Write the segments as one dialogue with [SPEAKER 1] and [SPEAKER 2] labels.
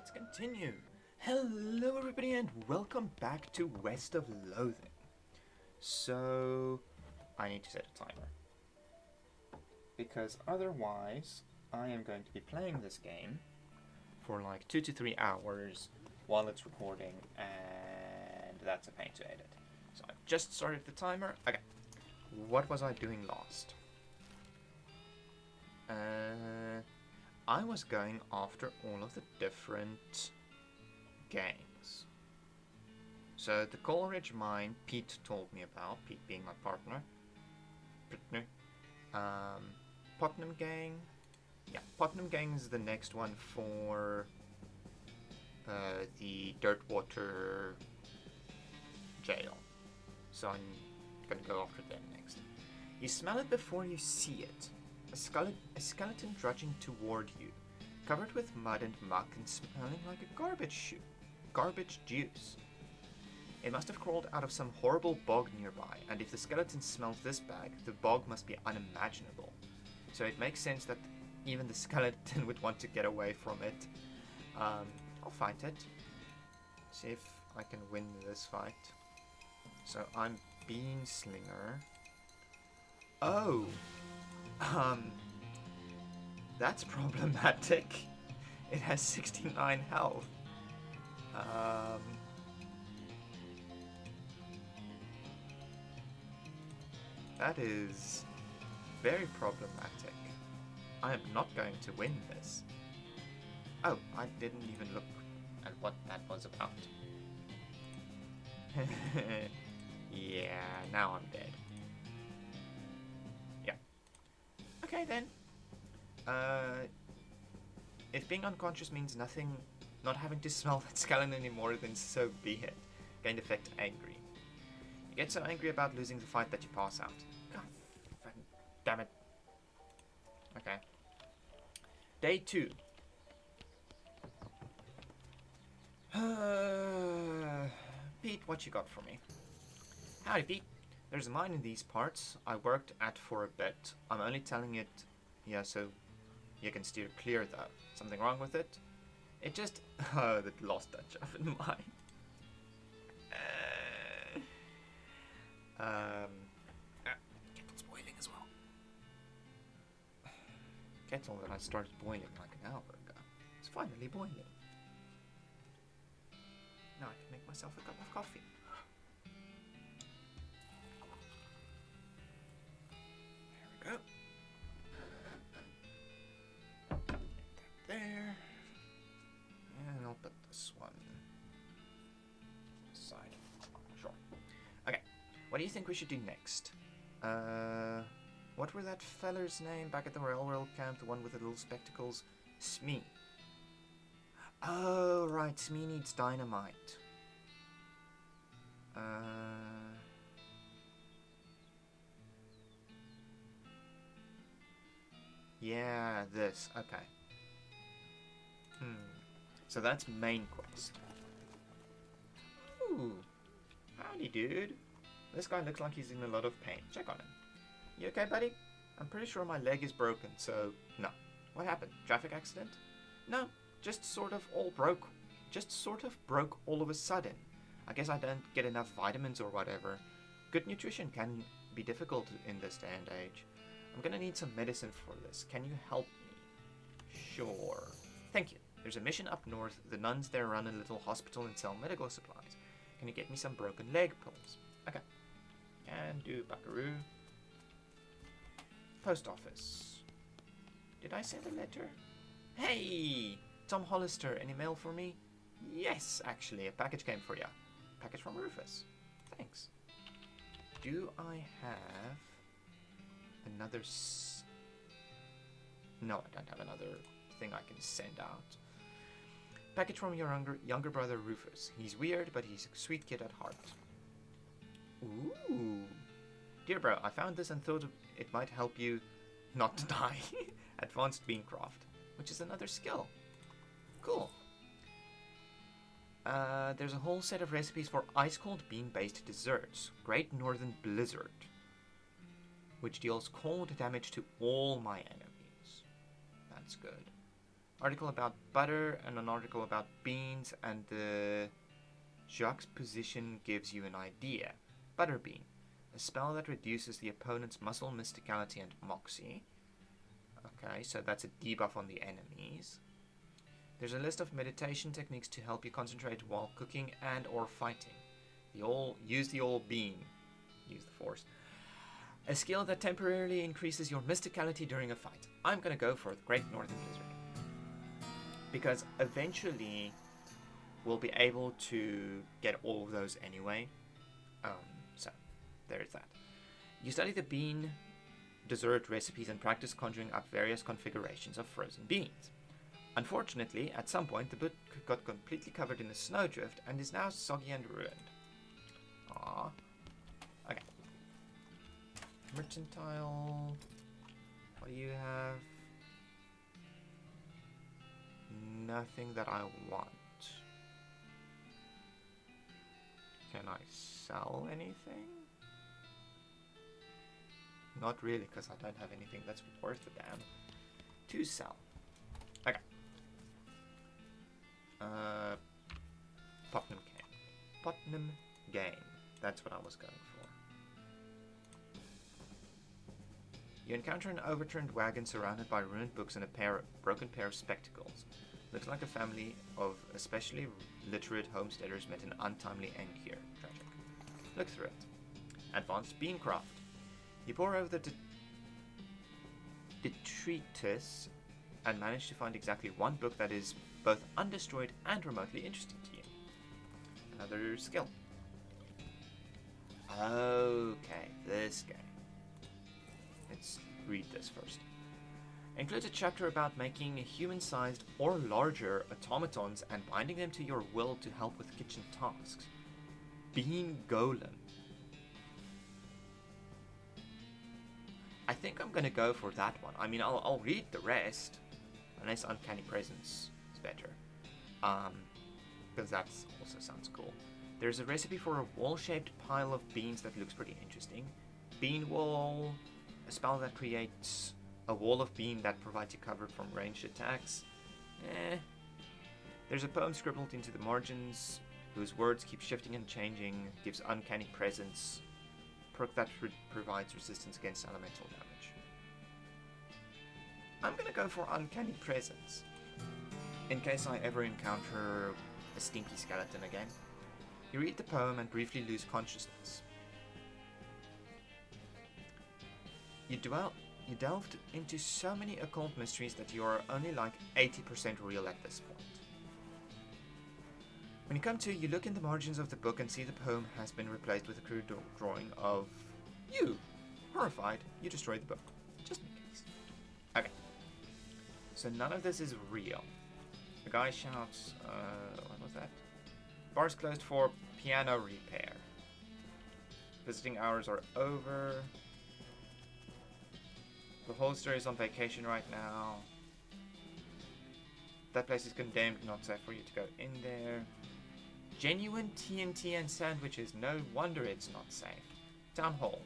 [SPEAKER 1] let's continue. Hello everybody and welcome back to West of Loathing. So, I need to set a timer. Because otherwise, I am going to be playing this game for like 2 to 3 hours while it's recording, and that's a pain to edit. So I've just started the timer. Okay, what was I doing last? I was going after all of the different gangs. So the Coleridge mine, Pete told me about, Pete being my partner. Putnam gang. Yeah, Putnam gang is the next one for the Dirtwater Jail. So I'm gonna go after them next. You smell it before you see it. A skeleton trudging toward you, covered with mud and muck and smelling like a garbage juice. It must have crawled out of some horrible bog nearby, and if the skeleton smells this bag, the bog must be unimaginable. So it makes sense that even the skeleton would want to get away from it. I'll fight it. See if I can win this fight. So I'm Bean Slinger. Oh! That's problematic. It has 69 health. That is very problematic. I am not going to win this. Oh, I didn't even look at what that was about. Yeah, now I'm dead. Yeah. Okay then. If being unconscious means nothing, not having to smell that skeleton anymore, then so be it. Gain effect angry. You get so angry about losing the fight that you pass out. God damn it. Okay. Day 2. Pete, what you got for me? Howdy, Pete. There's a mine in these parts I worked at for a bit. I'm only telling it, yeah, so you can steer clear though. Something wrong with it? It just... Oh, that lost touch of in mine. Kettle's boiling as well. Kettle that I started boiling like an hour ago. It's finally boiling. Now I can make myself a cup of coffee. There we go. There. And I'll put this one aside. Sure. Okay. What do you think we should do next? What were that feller's name back at the railroad camp? The one with the little spectacles? Smee. Oh, right. Smee needs dynamite. Yeah, this. Okay. So that's main quest. Ooh. Howdy, dude. This guy looks like he's in a lot of pain. Check on him. You okay, buddy? I'm pretty sure my leg is broken, so... No. What happened? Traffic accident? No. Just sort of broke all of a sudden. I guess I don't get enough vitamins or whatever. Good nutrition can be difficult in this day and age. I'm gonna need some medicine for this. Can you help me? Sure. Thank you. There's a mission up north. The nuns there run a little hospital and sell medical supplies. Can you get me some broken leg pills? Okay. Can do, buckaroo. Post office. Did I send a letter? Hey! Tom Hollister, any mail for me? Yes, actually. A package came for you. Package from Rufus. Thanks. Do I have another... No, I don't have another thing I can send out. Package from your younger brother Rufus. He's weird, but he's a sweet kid at heart. Ooh. Dear bro, I found this and thought it might help you not to die. Advanced Beancraft, which is another skill. Cool. There's a whole set of recipes for ice-cold bean-based desserts. Great Northern Blizzard, which deals cold damage to all my enemies. That's good. article about butter and an article about beans, and the juxtaposition gives you an idea. Butterbean, a spell that reduces the opponent's muscle, mysticality, and moxie. Okay, so that's a debuff on the enemies. There's a list of meditation techniques to help you concentrate while cooking and or fighting. Use the all beam. Use the force. A skill that temporarily increases your mysticality during a fight. I'm gonna go for the Great Northern Lizard, because eventually we'll be able to get all of those anyway. So there's that. You study the bean dessert recipes and practice conjuring up various configurations of frozen beans. Unfortunately, at some point the book got completely covered in a snowdrift and is now soggy and ruined. Aww. Okay. Mercantile. What do you have? Nothing that I want. Can I sell anything? Not really, because I don't have anything that's worth a damn to sell. Okay. Putnam Game. Putnam Game. That's what I was going for. You encounter an overturned wagon surrounded by ruined books and a broken pair of spectacles. Looks like a family of especially literate homesteaders met an untimely end here. Tragic. Look through it. Advanced Beancraft. You pore over the detritus and manage to find exactly one book that is both undestroyed and remotely interesting to you. Another skill. Okay, this game. Let's read this first. Includes a chapter about making human-sized or larger automatons and binding them to your will to help with kitchen tasks. Bean Golem. I think I'm gonna go for that one. I mean, I'll read the rest, unless Uncanny Presence is better, because that also sounds cool. There's a recipe for a wall-shaped pile of beans that looks pretty interesting. Bean Wall, a spell that creates a wall of bean that provides you cover from ranged attacks. There's a poem scribbled into the margins, whose words keep shifting and changing, gives Uncanny Presence, perk that provides resistance against elemental damage. I'm gonna go for Uncanny Presence, in case I ever encounter a stinky skeleton again. You read the poem and briefly lose consciousness. You delved into so many occult mysteries that you are only like 80% real at this point. When you come to, you look in the margins of the book and see the poem has been replaced with a crude drawing of you. Horrified, you destroy the book. Just in case. Okay. So none of this is real. The guy shouts, what was that? Bar's closed for piano repair. Visiting hours are over. The holster is on vacation right now. That place is condemned, not safe for you to go in there. Genuine TNT and sandwiches, no wonder it's not safe. Town hall.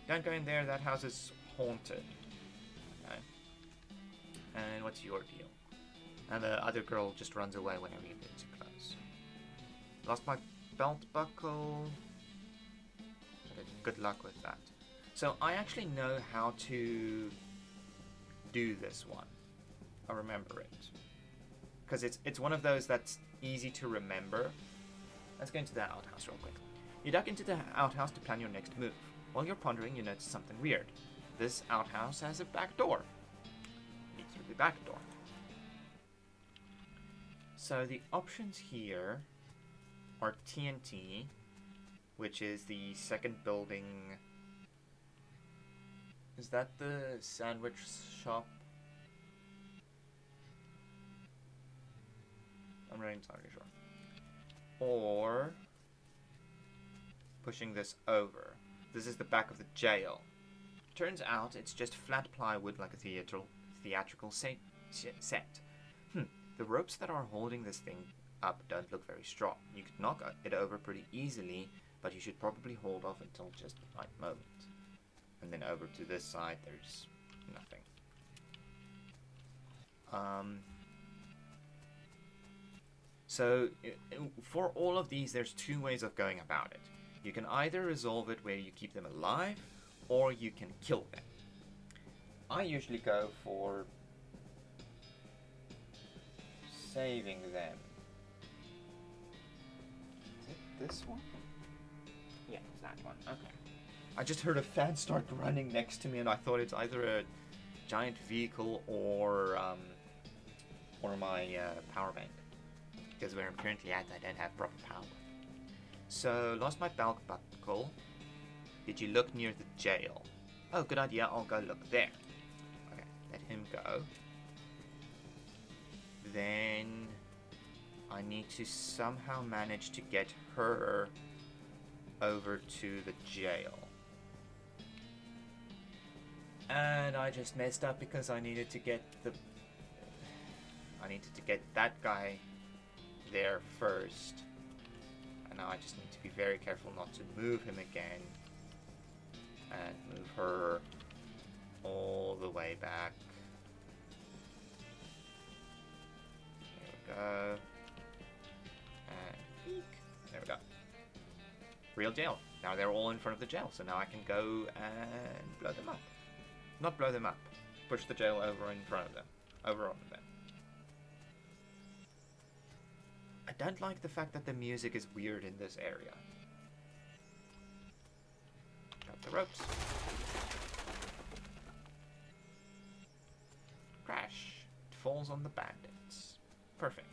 [SPEAKER 1] Don't go in there, that house is haunted. Okay. And what's your deal? And the other girl just runs away whenever you get too close. Lost my belt buckle. Okay, good luck with that. So I actually know how to do this one. I remember it. Because it's one of those that's easy to remember. Let's go into the outhouse real quick. You duck into the outhouse to plan your next move. While you're pondering, you notice something weird. This outhouse has a back door. Leads through the back door. So the options here are TNT, which is the second building. Is that the sandwich shop? I'm not entirely sure. Or pushing this over. This is the back of the jail. Turns out it's just flat plywood like a theatrical set. The ropes that are holding this thing up don't look very strong. You could knock it over pretty easily, but you should probably hold off until just the right moment. And then over to this side, there's nothing. Um, so for all of these, there's two ways of going about it. You can either resolve it where you keep them alive, or you can kill them. I usually go for saving them. Is it this one? Yeah, it's that one. Okay. I just heard a fan start running next to me, and I thought it's either a giant vehicle or my power bank. Because where I'm currently at, I don't have proper power. So, lost my belt buckle. Did you look near the jail? Oh, good idea. I'll go look there. Okay, let him go. Then I need to somehow manage to get her over to the jail. And I just messed up because I needed to get that guy there first. And now I just need to be very careful not to move him again. And move her all the way back. There we go. And eek. There we go. Real jail. Now they're all in front of the jail, so now I can go and blow them up. Not blow them up. Push the jail over in front of them. Over on them. I don't like the fact that the music is weird in this area. Got the ropes. Crash. It falls on the bandits. Perfect.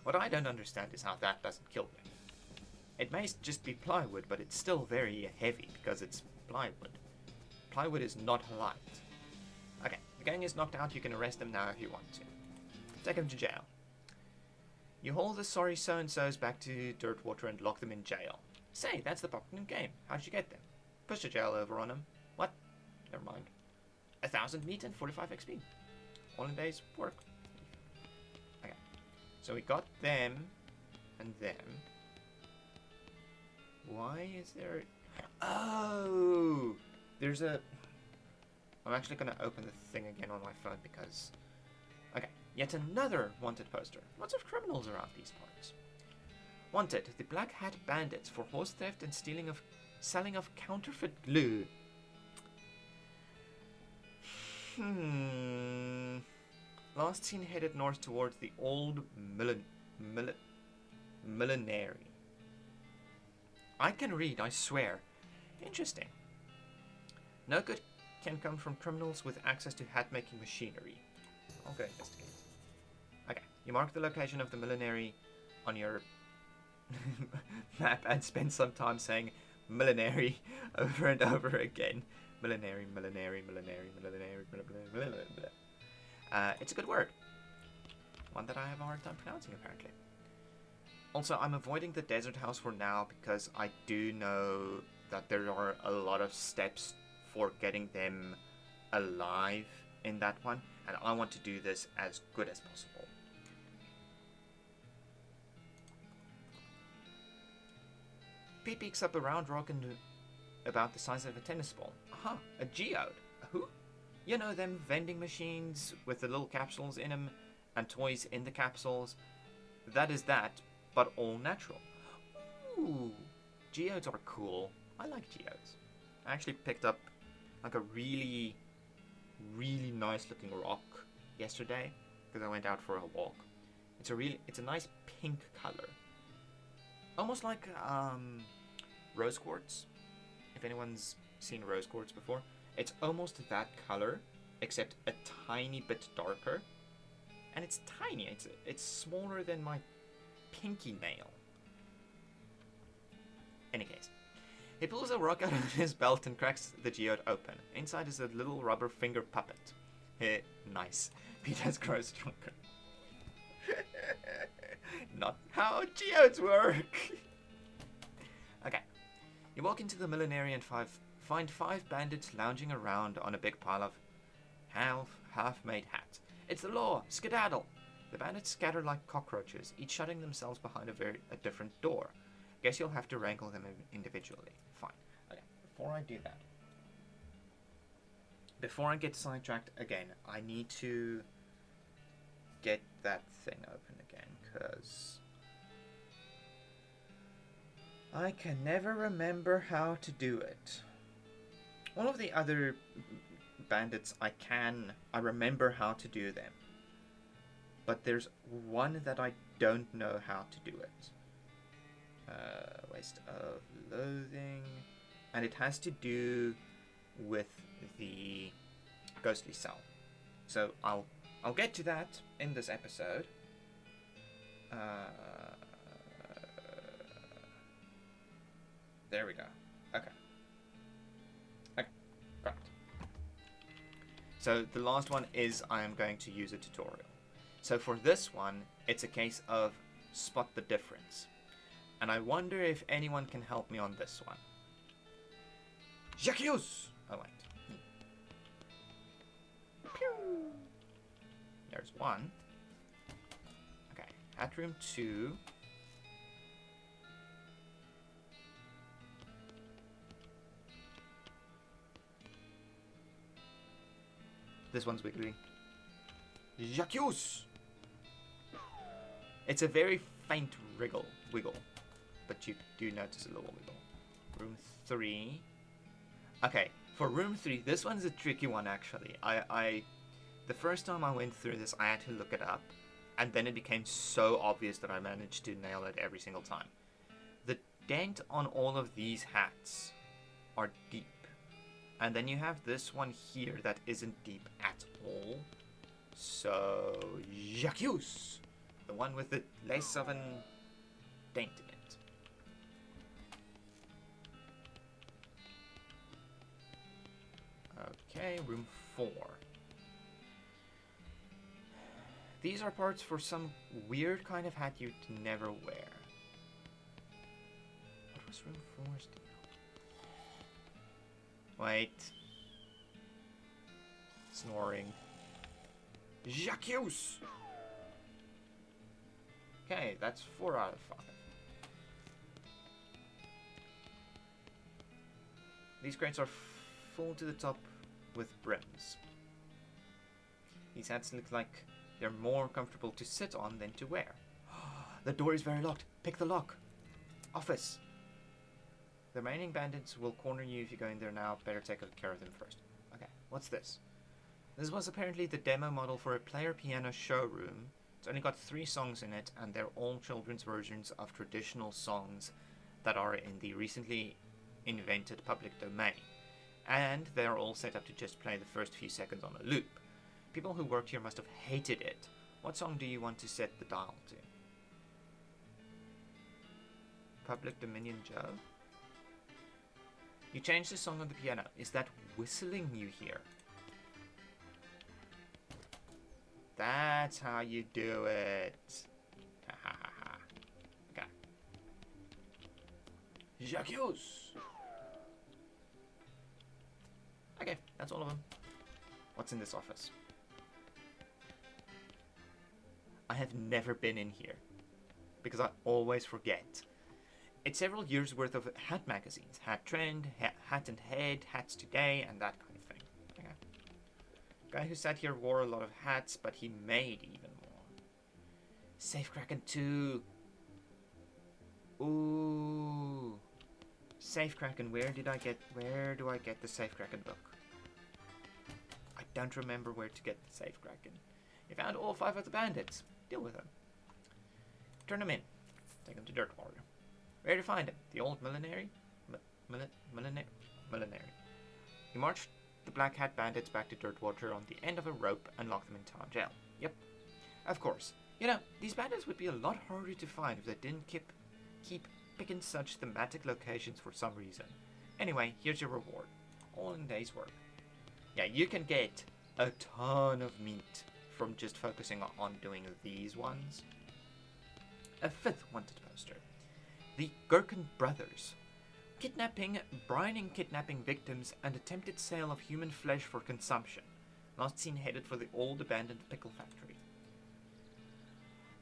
[SPEAKER 1] What I don't understand is how that doesn't kill them. It may just be plywood, but it's still very heavy because it's plywood. Plywood is not light. Okay, the gang is knocked out. You can arrest them now if you want to. Take them to jail. You haul the sorry so-and-sos back to Dirtwater and lock them in jail. Say, that's the Pokémon game. How'd you get them? Push the jail over on them. What? Never mind. 1,000 meat and 45 XP. All in a day's work. Okay. So we got them and them. Why is there... Oh! There's a... I'm actually going to open the thing again on my phone because... Okay. Yet another wanted poster. Lots of criminals around these parts. Wanted, the Black Hat Bandits for horse theft and selling of counterfeit glue. Last seen headed north towards the old millenary. I can read, I swear. Interesting. No good can come from criminals with access to hat-making machinery. I'll go investigate. Okay, you mark the location of the millenary on your map and spend some time saying millenary over and over again. Millenary. It's a good word. One that I have a hard time pronouncing, apparently. Also, I'm avoiding the desert house for now because I do know that there are a lot of steps for getting them alive in that one, and I want to do this as good as possible. Pete picks up a round rock and about the size of a tennis ball. Aha, a geode. A who? You know them vending machines with the little capsules in them and toys in the capsules? That is that, but all natural. Ooh, geodes are cool. I like geodes. I actually picked up like a really nice looking rock yesterday because I went out for a walk. It's a nice pink color. Almost like rose quartz. If anyone's seen rose quartz before, it's almost that color except a tiny bit darker. And it's tiny. It's smaller than my pinky nail. Any case, he pulls a rock out of his belt and cracks the geode open. Inside is a little rubber finger puppet. Nice. Pete has grown stronger. Not how geodes work. Okay. You walk into the millenary and find 5 bandits lounging around on a big pile of half-made hats. It's the law. Skedaddle. The bandits scatter like cockroaches, each shutting themselves behind a different door. Guess you'll have to wrangle them individually. Fine. Okay. Before I do that, before I get sidetracked again, I need to get that thing open again, because I can never remember how to do it. All of the other bandits I remember how to do them. But there's one that I don't know how to do it. Waste of Loathing. And it has to do with the ghostly cell. So I'll get to that in this episode. There we go. Okay. Okay, right. So the last one is I am going to use a tutorial. So for this one, it's a case of spot the difference. And I wonder if anyone can help me on this one. Jacques! Oh, wait. Pew! There's one. Okay, hat room 2. This one's wiggly. Jacques! It's a very faint wiggle, but you do notice a little wiggle. Room 3. Okay, for room 3, this one's a tricky one actually. The first time I went through this, I had to look it up, and then it became so obvious that I managed to nail it every single time. The dent on all of these hats are deep, and then you have this one here that isn't deep at all. So, Jacques! The one with the less of an dent in it. Okay, room 4. These are parts for some weird kind of hat you'd never wear. What was room 4's deal? Wait. Snoring. Jacques! Okay, that's 4 out of 5. These crates are full to the top with brims. These hats look like they're more comfortable to sit on than to wear. The door is very locked. Pick the lock. Office. The remaining bandits will corner you if you go in there now. Better take care of them first. Okay, what's this? This was apparently the demo model for a player piano showroom. It's only got 3 songs in it, and they're all children's versions of traditional songs that are in the recently invented public domain. And they're all set up to just play the first few seconds on a loop. People who worked here must have hated it. What song do you want to set the dial to? Public Dominion Joe? You changed the song on the piano. Is that whistling you hear? That's how you do it. Ha ha ha ha. Okay. Jacques! Okay, that's all of them. What's in this office? I have never been in here, because I always forget. It's several years worth of hat magazines. Hat Trend, Hat and Head, Hats Today, and that kind of thing. Okay. Guy who sat here wore a lot of hats, but he made even more. Safekraken 2. Ooh. Safekraken, where do I get the Safekraken book? I don't remember where to get the Safekraken. You found all 5 of the bandits. Deal with them. Turn them in. Take them to Dirtwater. Where to find him? The old millinery? Millinery. You marched the Black Hat bandits back to Dirtwater on the end of a rope and locked them in town jail. Yep. Of course. You know, these bandits would be a lot harder to find if they didn't keep picking such thematic locations for some reason. Anyway, here's your reward. All in a day's work. Yeah, you can get a ton of meat from just focusing on doing these ones. A 5th wanted poster. The Gherkin Brothers. Brining kidnapping victims and attempted sale of human flesh for consumption. Last seen headed for the old abandoned pickle factory.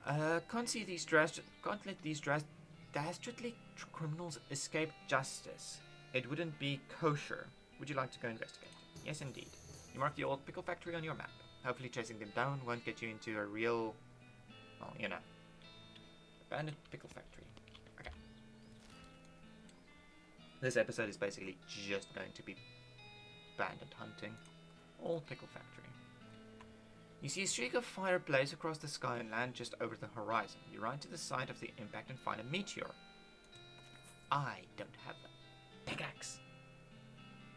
[SPEAKER 1] Can't let these dastardly criminals escape justice. It wouldn't be kosher. Would you like to go investigate? Yes, indeed. You mark the old pickle factory on your map. Hopefully chasing them down won't get you into a real... well, you know. Abandoned pickle factory. Okay. This episode is basically just going to be bandit hunting. Old pickle factory. You see a streak of fire blaze across the sky and land just over the horizon. You ride to the site of the impact and find a meteor. I don't have a pickaxe.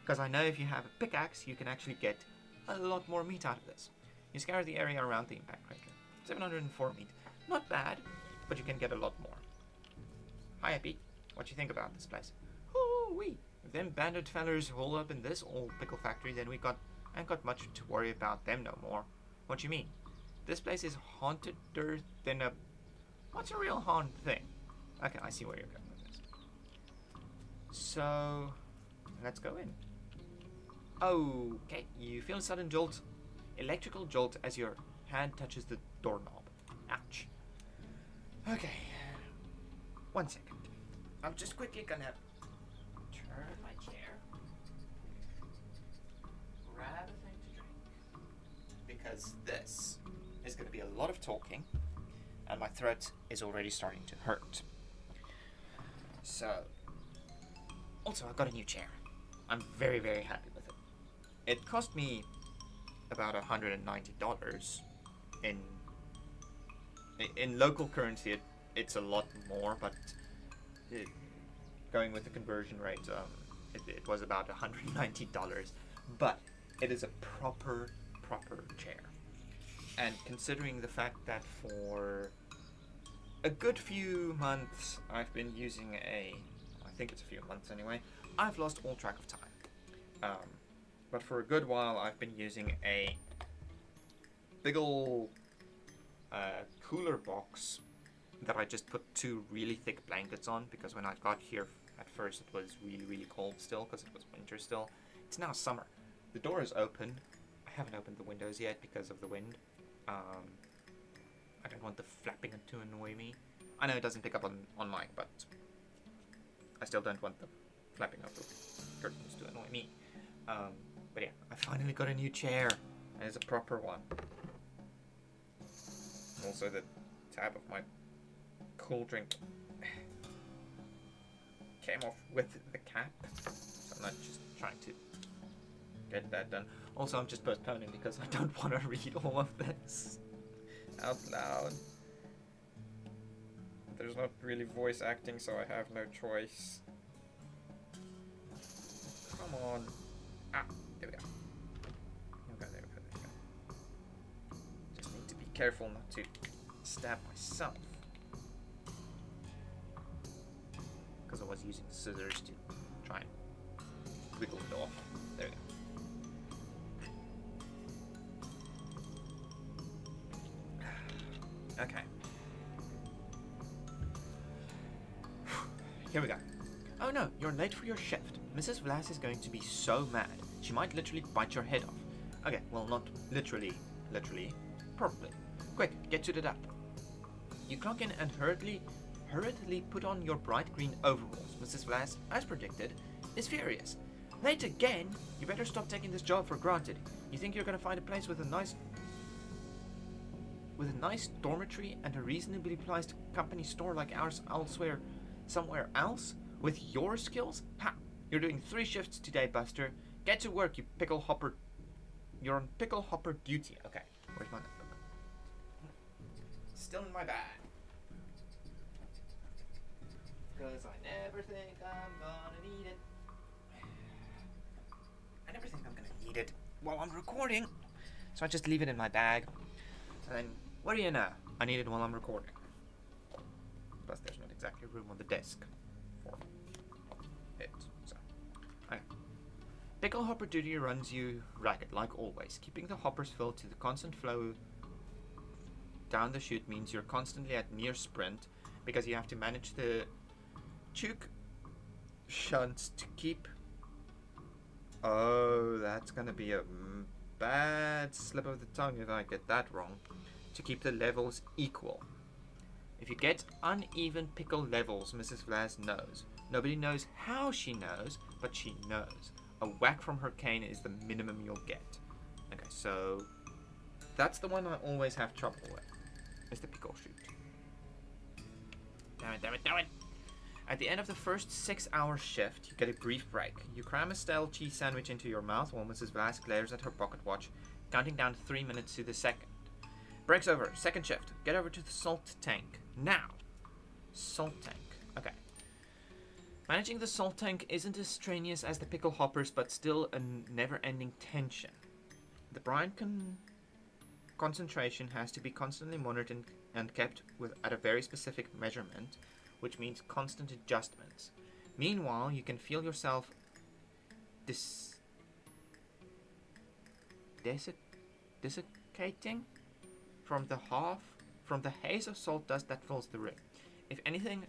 [SPEAKER 1] Because I know if you have a pickaxe, you can actually get a lot more meat out of this. You scour the area around the impact crater. 704 meat. Not bad, but you can get a lot more. Hi, Epi. What you think about this place? Hoo-wee! If them bandit fellers hole up in this old pickle factory, then we ain't got much to worry about them no more. What you mean? This place is haunted-er than a... What's a real haunt thing? Okay, I see where you're going with this. So, let's go in. Okay, you feel a sudden jolt, electrical jolt as your hand touches the doorknob. Ouch. Okay, 1 second. I'm just quickly gonna turn my chair, grab a thing to drink, because this is gonna be a lot of talking, and my throat is already starting to hurt. So, also I got a new chair. I'm very, very happy with it. It cost me about $190 in local currency. It's a lot more, but going with the conversion rate, it was about $190. But it is a proper chair. And considering the fact that for a good few months I've been using I think it's a few months anyway, I've lost all track of time. But for a good while I've been using a big ol' cooler box that I just put 2 really thick blankets on, because when I got here at first it was really, really cold still, because it was winter still. It's now summer. The door is open. I haven't opened the windows yet because of the wind. I don't want the flapping to annoy me. I know it doesn't pick up on mic, but I still don't want the flapping of the curtains to annoy me. But yeah, I finally got a new chair, and it's a proper one. Also, the tab of my cool drink came off with the cap, so I'm not just trying to get that done. Also, I'm just postponing because I don't want to read all of this out loud. There's not really voice acting, so I have no choice. Come on. There we go. There we go. Just need to be careful not to stab myself. Because I was using scissors to try and wiggle it off. There we go. Okay. Here we go. Oh no, you're late for your shift. Mrs. Vlass is going to be so mad. She might literally bite your head off. Okay, well, not literally, probably. Quick, get to the dump. You clock in and hurriedly put on your bright green overalls. Mrs. Vlass, as predicted, is furious. Late again? You better stop taking this job for granted. You think you're gonna find a place with a nice dormitory and a reasonably priced company store like ours elsewhere, somewhere else? With your skills? Ha! You're doing 3 shifts today, Buster. Get to work, you pickle hopper. You're on pickle hopper duty. Okay, where's my notebook? Still in my bag. Because I never think I'm gonna need it. I never think I'm gonna need it while I'm recording. So I just leave it in my bag. And then, what do you know? I need it while I'm recording. Plus, there's not exactly room on the desk for it. So, okay. Pickle hopper duty runs you ragged, like always. Keeping the hoppers filled to the constant flow down the chute means you're constantly at near sprint, because you have to manage the choke shunts to keep... Oh, that's gonna be a bad slip of the tongue if I get that wrong. To keep the levels equal. If you get uneven pickle levels, Mrs. Vlass knows. Nobody knows how she knows, but she knows. A whack from her cane is the minimum you'll get. Okay, so that's the one I always have trouble with. Is the pickle shoot. Damn it, damn it, damn it! At the end of the first 6-hour shift, you get a brief break. You cram a stale cheese sandwich into your mouth while Mrs. Vass glares at her pocket watch, counting down 3 minutes to the second. Break's over. Second shift. Get over to the salt tank. Now! Salt tank. Okay. Managing the salt tank isn't as strenuous as the pickle hoppers, but still a never-ending tension. The brine concentration has to be constantly monitored and kept at a very specific measurement, which means constant adjustments. Meanwhile, you can feel yourself desiccating from the haze of salt dust that fills the room. If anything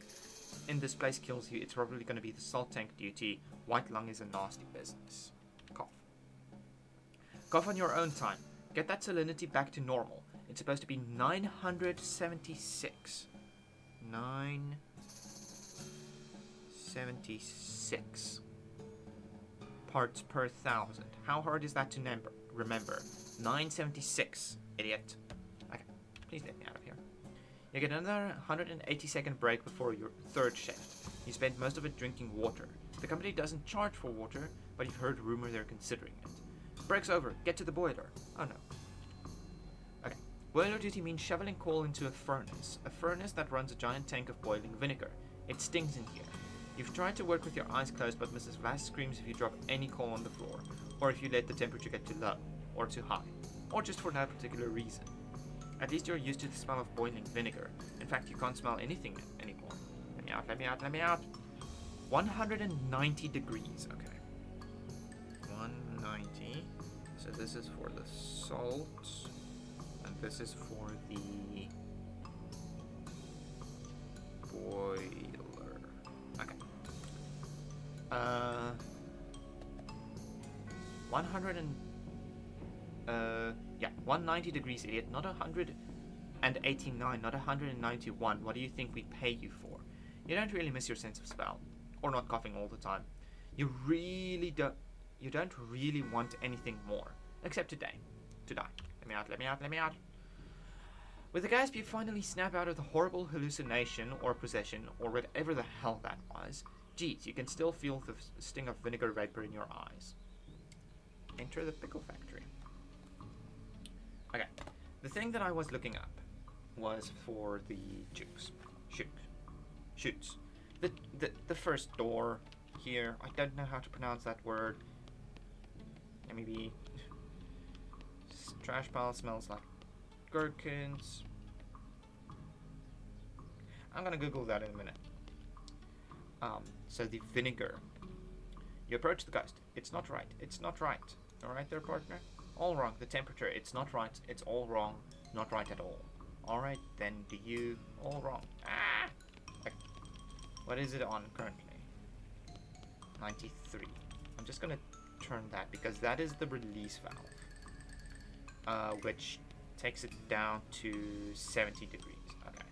[SPEAKER 1] in this place kills you, it's probably going to be the salt tank duty. White lung is a nasty business. Cough. Cough on your own time. Get that salinity back to normal. It's supposed to be 976. 976 parts per thousand. How hard is that to remember? 976, idiot. Okay, please let me out of here. You get another 180-second break before your third shift. You spend most of it drinking water. The company doesn't charge for water, but you've heard rumor they're considering it. Break's over. Get to the boiler. Oh no. Okay. Boiler duty means shoveling coal into a furnace that runs a giant tank of boiling vinegar. It stings in here. You've tried to work with your eyes closed, but Mrs. Vlass screams if you drop any coal on the floor, or if you let the temperature get too low, or too high, or just for no particular reason. At least you're used to the smell of boiling vinegar. In fact, you can't smell anything anymore. Let me out, let me out, let me out. 190 degrees, okay. 190. So this is for the salt, and this is for the boiler. Okay. 190 degrees, idiot. Not 189, not 191. What do you think we pay you for? You don't really miss your sense of smell, or not coughing all the time. You don't really want anything more, except to die. Let me out, let me out, let me out. With the gasp, you finally snap out of the horrible hallucination or possession, or whatever the hell that was. Geez, you can still feel the sting of vinegar vapor in your eyes. Enter the pickle factory. Okay, the thing that I was looking up was for the shoots. The first door here. I don't know how to pronounce that word. Maybe trash pile smells like gherkins. I'm gonna Google that in a minute. So the vinegar. You approach the ghost. It's not right. It's not right. Alright there, partner? All wrong. The temperature. It's not right. It's all wrong. Not right at all. Alright, then do you... All wrong. Ah! Okay. What is it on currently? 93. I'm just gonna turn that because that is the release valve. Which takes it down to 70 degrees. Okay.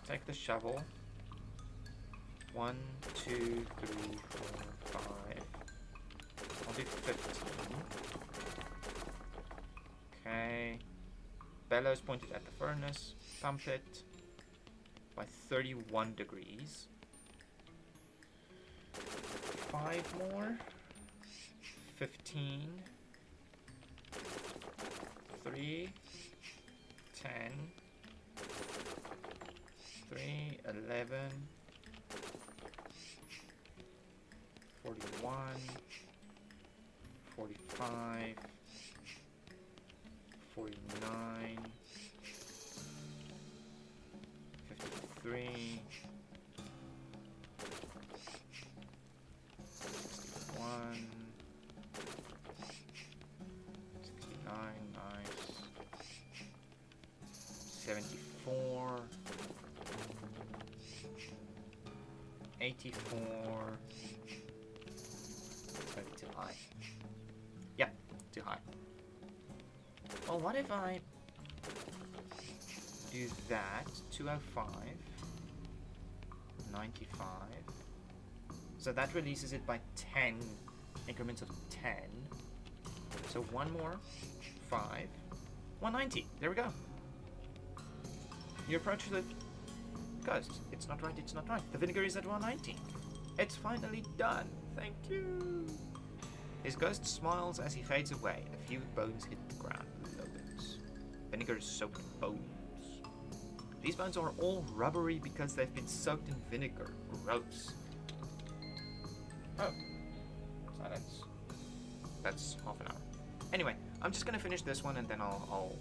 [SPEAKER 1] Take the shovel. 1, 2, 3, 4, 5. I'll do 15. Okay. Bellows pointed at the furnace. Pump it by 31 degrees. 5 more. 15. 3. 10. 3. 11. 41. 45. 49. 53. 61. 69, nice. 74. 84. It's gonna be too high. Yep, too high. Well, what if I do that? 205. 95. So that releases it by 10 increments of 10. So one more. 5. 190. There we go. You approach the ghost. It's not right, it's not right. The vinegar is at 190. It's finally done. Thank you. His ghost smiles as he fades away. A few bones hit the ground below it. Vinegar soaked bones. These bones are all rubbery because they've been soaked in vinegar. Gross. Oh. So that's half an hour. Anyway, I'm just gonna finish this one and then I'll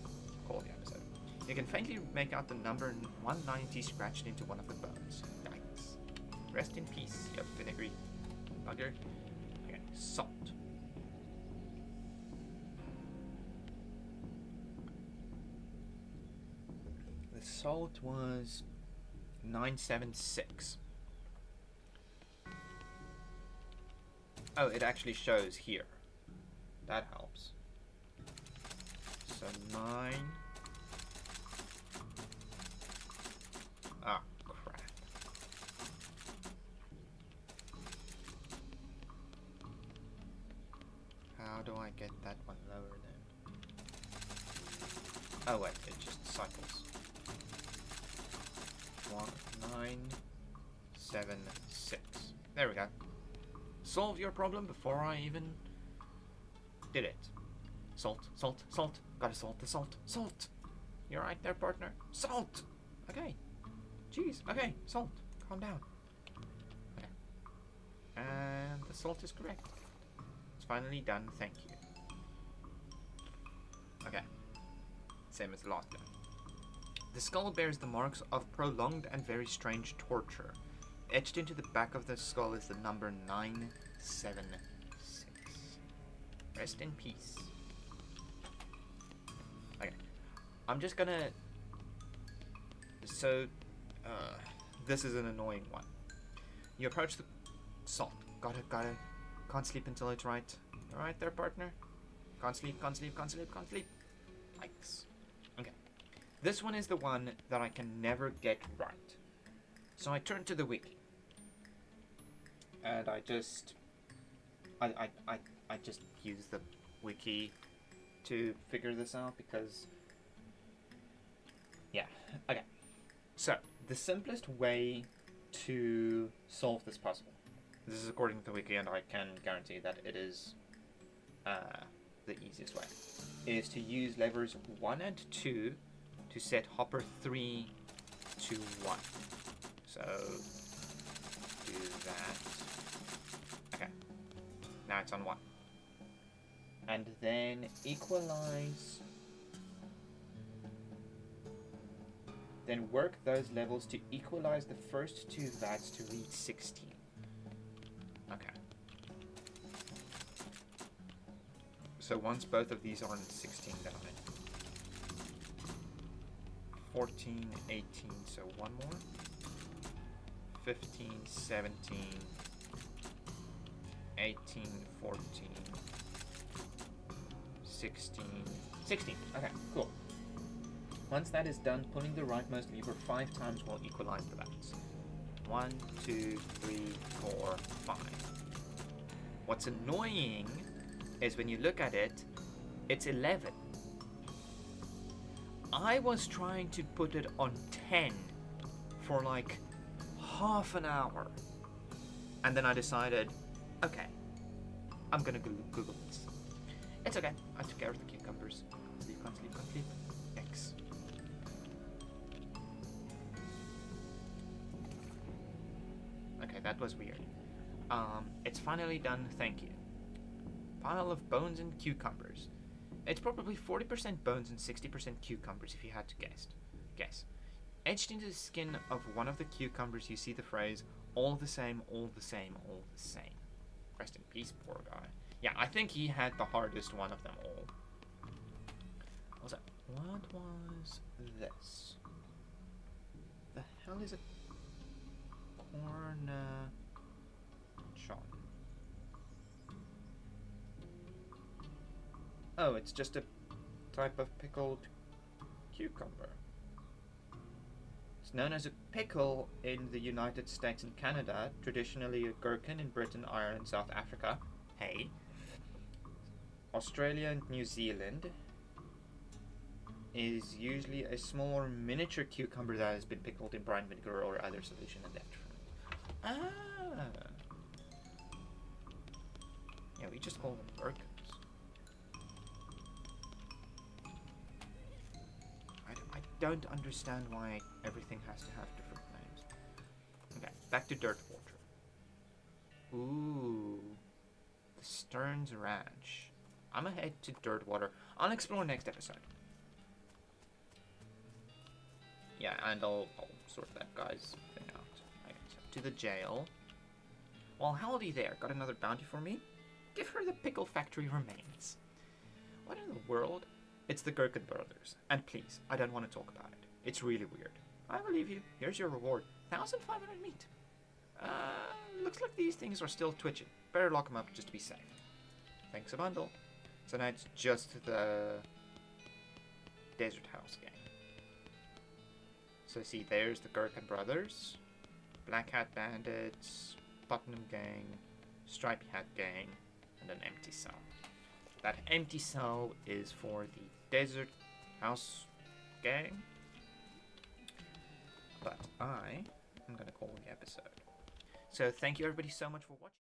[SPEAKER 1] call the episode. You can faintly make out the number 190 scratched into one of the bones. Yikes. Rest in peace, you vinegary bugger. Okay, salt. The salt was 976. Oh, it actually shows here. That helps. So 9. Ah, crap. How do I get that one lower then? Oh wait, it just cycles. 1, 9, 7, 6. There we go. Solve your problem before I even did it. Salt, salt, salt. Gotta salt the salt. Salt! You're right there, partner. Salt! Okay. Jeez. Okay, salt. Calm down. Okay. And the salt is correct. It's finally done. Thank you. Okay. Same as the last one. The skull bears the marks of prolonged and very strange torture. Etched into the back of the skull is the number 976. Rest in peace. Okay. I'm just gonna... So, this is an annoying one. You approach the salt. Gotta. Can't sleep until it's right. Alright there, partner? Can't sleep. Yikes. Okay. This one is the one that I can never get right. So I turn to the wiki. And I just use the wiki to figure this out because yeah. Okay. So the simplest way to solve this puzzle, this is according to the wiki and I can guarantee that it is the easiest way, is to use levers 1 and 2 to set hopper 3 to 1. So do that. Okay. Now it's on 1. And then equalize. Then work those levels to equalize the first 2 VATs to reach 16. Okay. So once both of these are in 16, then I'm in 14, 18, so one more. 15, 17, 18, 14, 16, 16. Okay, cool. Once that is done, pulling the rightmost lever 5 times will equalize the VATs. 1, 2, 3, 4, 5. What's annoying is when you look at it, it's 11. I was trying to put it on 10 for like half an hour. And then I decided, okay, I'm gonna Google this. It's okay, I took care of the cucumbers. Sleep, can't sleep, can't sleep. X. Okay, that was weird. It's finally done, thank you. Pile of bones and cucumbers. It's probably 40% bones and 60% cucumbers if you had to guess. Etched into the skin of one of the cucumbers you see the phrase, all the same, all the same, all the same. Rest in peace, poor guy. Yeah, I think he had the hardest one of them all. Also, what was this? The hell is a cornichon? Oh, it's just a type of pickled cucumber. It's known as a pickle in the United States and Canada, traditionally a gherkin in Britain, Ireland, South Africa. Hey. Australia and New Zealand is usually a small or miniature cucumber that has been pickled in brine vinegar or other solution and left for. Ah. Yeah, we just call them gherkins. I don't understand why everything has to have different names. Okay, back to Dirtwater. Ooh. The Stearns Ranch. I'm gonna head to Dirtwater. I'll explore next episode. Yeah, and I'll sort that guy's thing out. Okay, so to the jail. Well, howdy there. Got another bounty for me? Give her the pickle factory remains. What in the world? It's the Gherkin brothers. And please, I don't want to talk about it. It's really weird. I believe you. Here's your reward. 1,500 meat. Looks like these things are still twitching. Better lock them up just to be safe. Thanks a bundle. So now it's just the Desert House gang. So see, there's the Gherkin brothers, Black Hat Bandits, Putnam gang, Stripey Hat gang, and an empty cell. That empty cell is for the Desert House gang. But I am going to call the episode. So thank you everybody so much for watching.